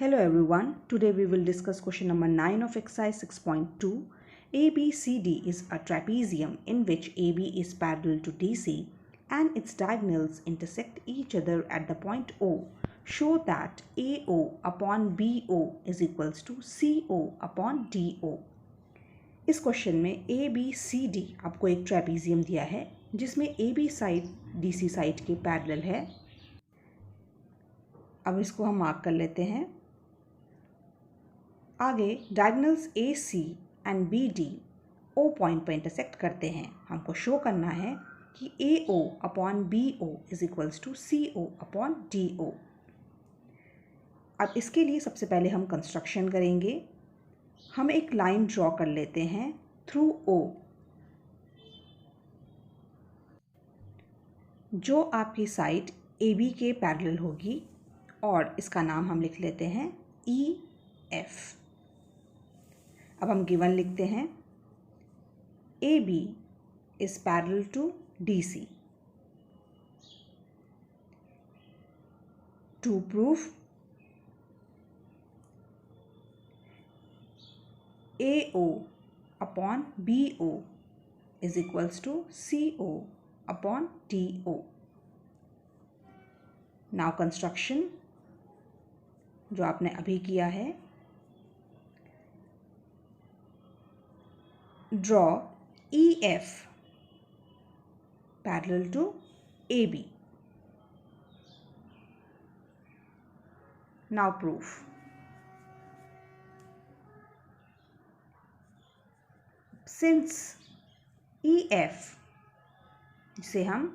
Hello everyone, today we will discuss question number 9 of exercise 6.2. ABCD is a trapezium in which AB is parallel to DC and its diagonals intersect each other at the point O. Show that AO upon BO is equals to CO upon DO. इस question में ABCD आपको एक trapezium दिया है जिसमें AB side DC side के parallel है। अब इसको हम मार्क कर लेते हैं। आगे diagonals AC and BD O point पर इंटरसेक्ट करते हैं। हमको शो करना है कि AO upon BO is equals to CO upon DO। अब इसके लिए सबसे पहले हम कंस्ट्रक्शन करेंगे। हम एक लाइन ड्रॉ कर लेते हैं थ्रू O, जो आपकी साइड AB के पैरेलल होगी और इसका नाम हम लिख लेते हैं EF। अब हम गिवन लिखते हैं AB is parallel to DC. To prove AO upon BO is equals to CO upon DO. Now construction जो आपने अभी किया है, draw EF parallel to AB. Now proof. Since EF, जिसे हम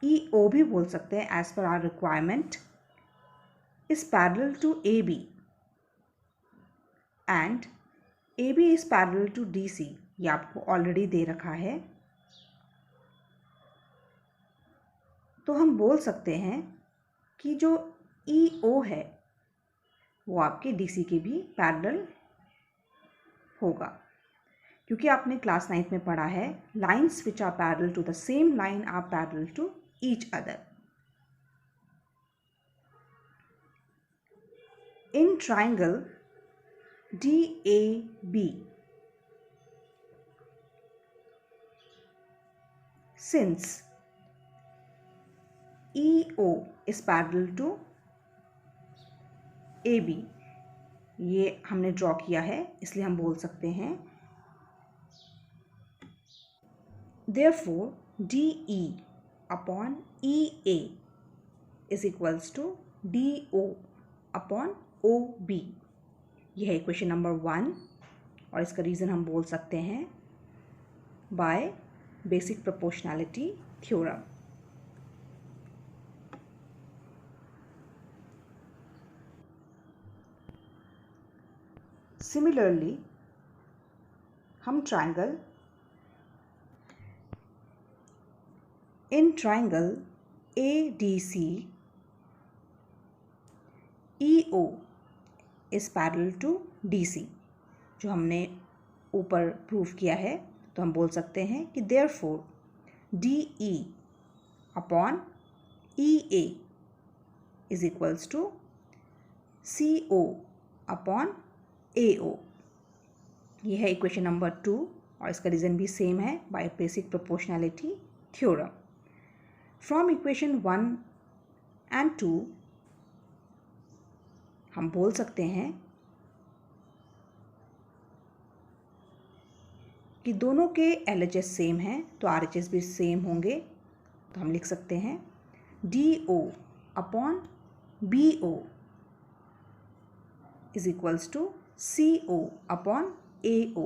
EO भी बोल सकते हैं as per our requirement, is parallel to AB and AB is parallel to DC, ये आपको ऑलरेडी दे रखा है, तो हम बोल सकते हैं कि जो EO है वो आपके DC के भी पैरेलल होगा, क्योंकि आपने क्लास 9 में पढ़ा है lines which are parallel to the same line are parallel to each other. In triangle DAB, since EO is parallel to AB, ये हमने ड्रॉ किया है इसलिए हम बोल सकते हैं therefore DE upon EA is equals to DO upon OB। यह है इक्वेशन नंबर 1 और इसका रीज़न हम बोल सकते हैं by basic proportionality theorem. Similarly हम triangle in triangle ADC EO is parallel to DC, जो हमने ऊपर प्रूफ किया है, तो हम बोल सकते हैं कि therefore DE upon EA is equals to CO upon AO। यह है इक्वेशन नंबर 2 और इसका रीज़न भी सेम है by basic proportionality theorem. From equation 1 and 2 हम बोल सकते हैं कि दोनों के LHS सेम हैं तो RHS भी सेम होंगे, तो हम लिख सकते हैं DO upon BO is equals to CO upon AO।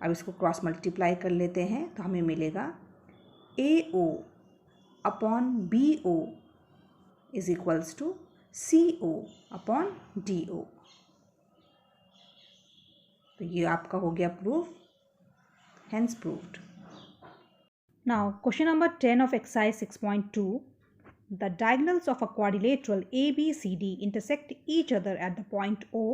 अब इसको क्रॉस मल्टीप्लाई कर लेते हैं तो हमें मिलेगा AO upon BO is equals to CO upon DO। तो ये आपका हो गया proof, hence proved. Now, question number 10 of exercise 6.2. The diagonals of a quadrilateral ABCD intersect each other at the point O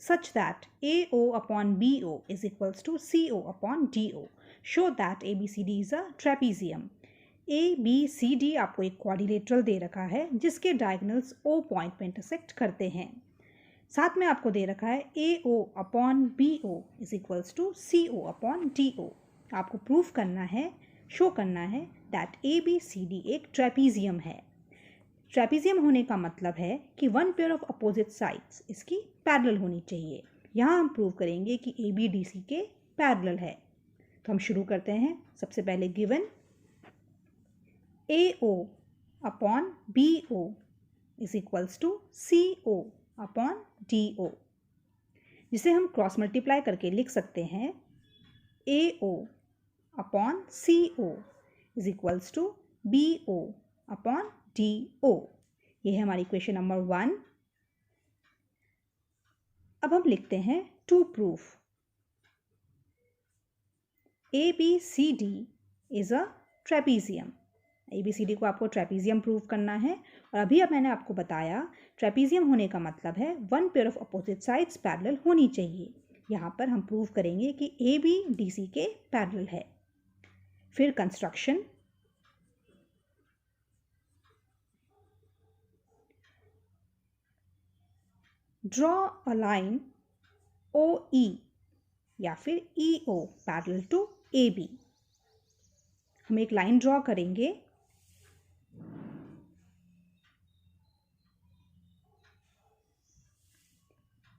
such that AO upon BO is equals to CO upon DO. Show that ABCD is a trapezium. ABCD आपको एक quadrilateral दे रखा है जिसके diagonals O point पे intersect करते हैं। साथ में आपको दे रखा है AO upon BO is equals to CO upon DO। आपको प्रूफ करना है, शो करना है दैट ABCD एक ट्रेपीजियम है। ट्रेपीजियम होने का मतलब है कि one pair of opposite sides इसकी पैरेलल होनी चाहिए। यहाँ हम प्रूव करेंगे कि ABDC के पैरेलल है। तो हम शुरू करते हैं। सबसे पहले given AO upon BO is equals to CO upon DO, जिसे हम क्रॉस मल्टीप्लाई करके लिख सकते हैं AO upon CO is equals to BO upon DO। ये है हमारी इक्वेशन नंबर 1। अब हम लिखते हैं to proof ABCD is a trapezium. ABCD को आपको ट्रेपीजियम प्रूव करना है। और अभी अब मैंने आपको बताया ट्रेपीजियम होने का मतलब है one pair of opposite sides parallel होनी चाहिए। यहाँ पर हम प्रूव करेंगे कि ABDC के पैरेलल है। फिर construction, draw a line OE या फिर EO पैरेलल टू AB। हम एक लाइन ड्रॉ करेंगे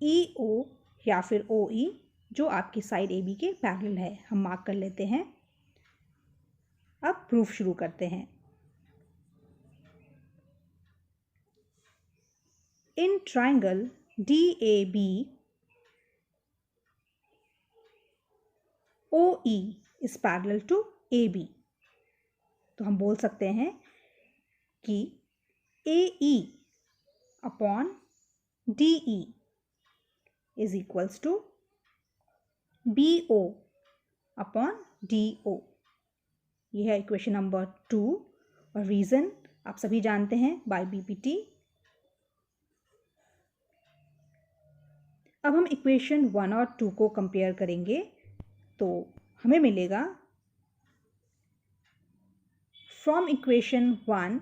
EO या फिर OE जो आपकी साइड AB के पैरेलल है। हम मार्क कर लेते हैं। अब प्रूफ शुरू करते हैं। In triangle DAB OE is parallel to AB। तो हम बोल सकते हैं कि AE upon DE is equals to BO upon DO। यह है इक्वेशन नंबर 2 और रीज़न आप सभी जानते हैं बाय BPT। अब हम इक्वेशन 1 और 2 को कंपेयर करेंगे तो हमें मिलेगा from equation 1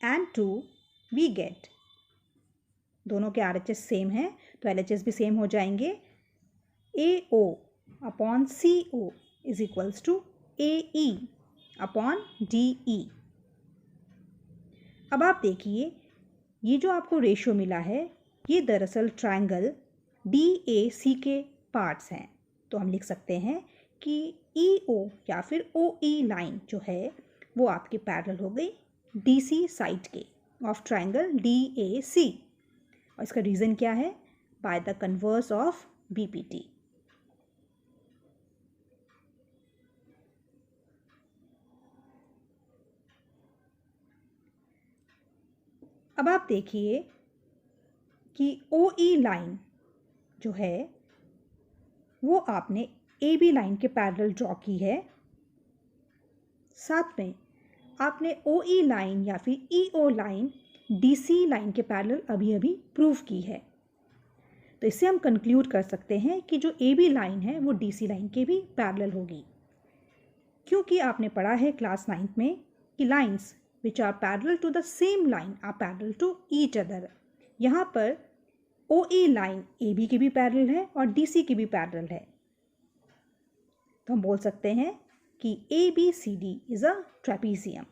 and 2 we get, दोनों के RHS सेम है तो LHS भी सेम हो जाएंगे। AO upon CO is equals to AE upon DE। अब आप देखिए ये जो आपको रेशियो मिला है ये दरअसल ट्रायंगल DAC के पार्ट्स हैं। तो हम लिख सकते हैं कि EO या फिर OE लाइन जो है वो आपके पैरेलल हो गई DC साइड के ऑफ ट्रायंगल DAC। और इसका रीज़न क्या है? By the converse of BPT। अब आप देखिए कि OE लाइन जो है वो आपने AB लाइन के पैरेलल ड्रॉ की है। साथ में आपने OE लाइन या फिर EO लाइन DC लाइन के पैरेलल अभी अभी प्रूव की है। तो इससे हम कंक्लूड कर सकते हैं कि जो AB लाइन है वो DC लाइन के भी पैरेलल होगी, क्योंकि आपने पढ़ा है क्लास 9th में कि lines which are parallel to the same line are parallel to each other. यहाँ पर OE लाइन AB की भी पैरेलल है और DC की भी पैरेलल है। तो हम बोल सकते हैं कि ABCD इज अ ट्रेपीजियम।